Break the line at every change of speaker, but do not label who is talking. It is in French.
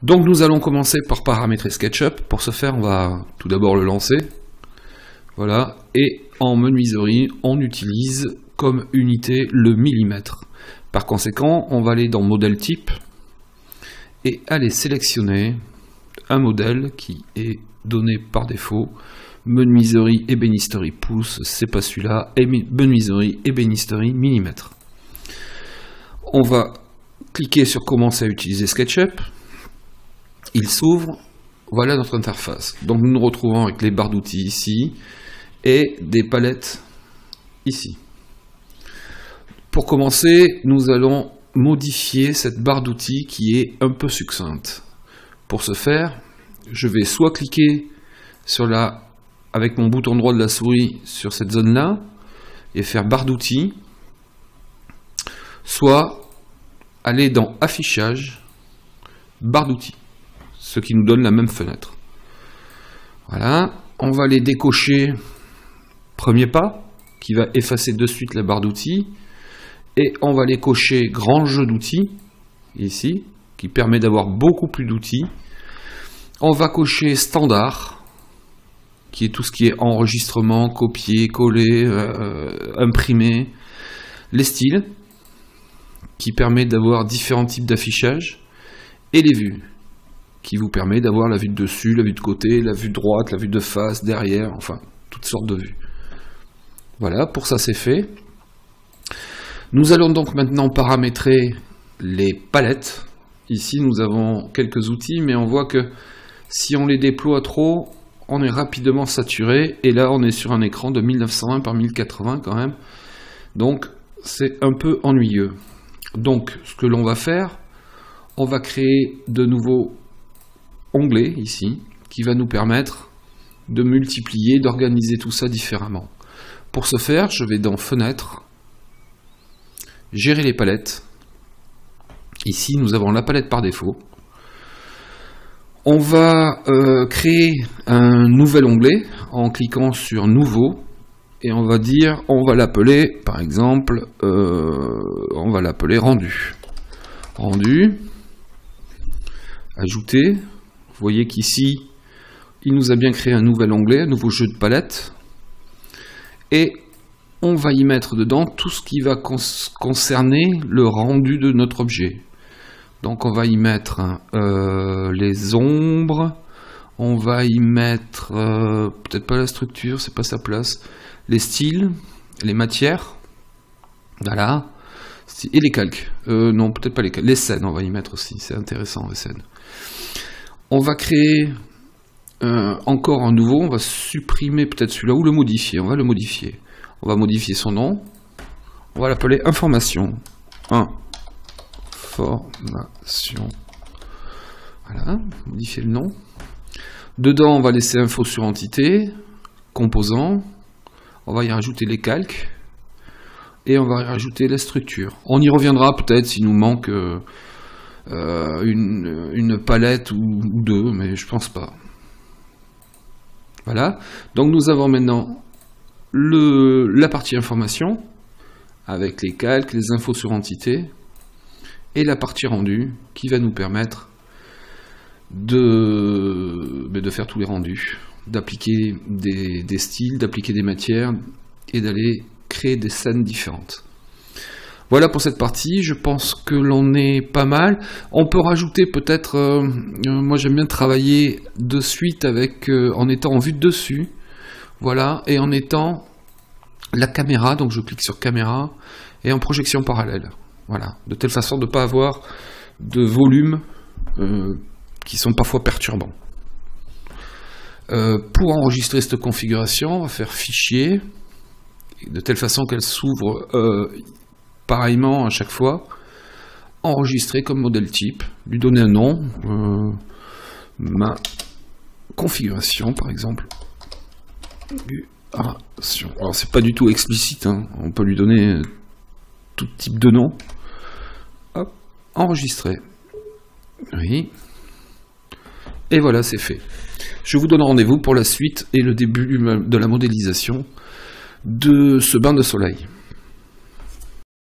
Donc nous allons commencer par paramétrer SketchUp. Pour ce faire, on va tout d'abord le lancer. Voilà, et en menuiserie, on utilise comme unité le millimètre. Par conséquent, on va aller dans modèle type et aller sélectionner un modèle qui est donné par défaut. Menuiserie ébénisterie pouce, c'est pas celui-là, et menuiserie ébénisterie millimètre. On va cliquer sur commencer à utiliser SketchUp. Il s'ouvre, voilà notre interface. Donc nous nous retrouvons avec les barres d'outils ici et des palettes ici. Pour commencer, nous allons modifier cette barre d'outils qui est un peu succincte. Pour ce faire, je vais soit cliquer sur avec mon bouton droit de la souris sur cette zone-là et faire barre d'outils, soit aller dans affichage, barre d'outils, ce qui nous donne la même fenêtre. Voilà, on va aller décocher premier pas, qui va effacer de suite la barre d'outils, et on va aller cocher grand jeu d'outils, ici, qui permet d'avoir beaucoup plus d'outils. On va cocher standard, qui est tout ce qui est enregistrement, copier, coller, imprimer, les styles, qui permet d'avoir différents types d'affichage, et les vues, qui vous permet d'avoir la vue de dessus, la vue de côté, la vue de droite, la vue de face, derrière, enfin, toutes sortes de vues. Voilà, pour ça c'est fait. Nous allons donc maintenant paramétrer les palettes. Ici nous avons quelques outils, mais on voit que si on les déploie trop, on est rapidement saturé, et là on est sur un écran de 1920 par 1080 quand même, donc c'est un peu ennuyeux. Donc ce que l'on va faire, on va créer de nouveaux onglets ici, qui va nous permettre de multiplier, d'organiser tout ça différemment. Pour ce faire, je vais dans Fenêtre, Gérer les palettes. Ici, nous avons la palette par défaut. On va créer un nouvel onglet en cliquant sur Nouveau, et on va dire, on va l'appeler, par exemple, on va l'appeler Rendu. Rendu, Ajouter. Vous voyez qu'ici, il nous a bien créé un nouvel onglet, un nouveau jeu de palette. Et on va y mettre dedans tout ce qui va concerner le rendu de notre objet. Donc on va y mettre les ombres, on va y mettre, peut-être pas la structure, c'est pas sa place, les styles, les matières, voilà, et les calques. Non, peut-être pas les calques, les scènes, on va y mettre aussi, c'est intéressant les scènes. On va créer encore un nouveau, on va supprimer peut-être celui-là ou le modifier, on va le modifier. On va modifier son nom, on va l'appeler Information. Information. Voilà, modifier le nom. Dedans, on va laisser Info sur Entité, Composant, on va y rajouter les calques, et on va y rajouter la structure. On y reviendra peut-être s'il nous manque une palette ou deux, mais je pense pas. Voilà, donc nous avons maintenant la partie information, avec les calques, les infos sur entité, et la partie rendue, qui va nous permettre de faire tous les rendus, d'appliquer des styles, d'appliquer des matières, et d'aller créer des scènes différentes. Voilà pour cette partie, je pense que l'on est pas mal. On peut rajouter peut-être, moi j'aime bien travailler de suite avec, en étant en vue de dessus, voilà, et en étant la caméra, donc je clique sur caméra, et en projection parallèle, voilà, de telle façon de ne pas avoir de volume qui sont parfois perturbants. Pour enregistrer cette configuration, on va faire Fichier, de telle façon qu'elle s'ouvre pareillement à chaque fois, enregistrer comme modèle type, lui donner un nom, ma configuration par exemple. Alors c'est pas du tout explicite, hein. On peut lui donner tout type de nom. Hop, enregistrer. Oui. Et voilà, c'est fait. Je vous donne rendez-vous pour la suite et le début de la modélisation de ce bain de soleil.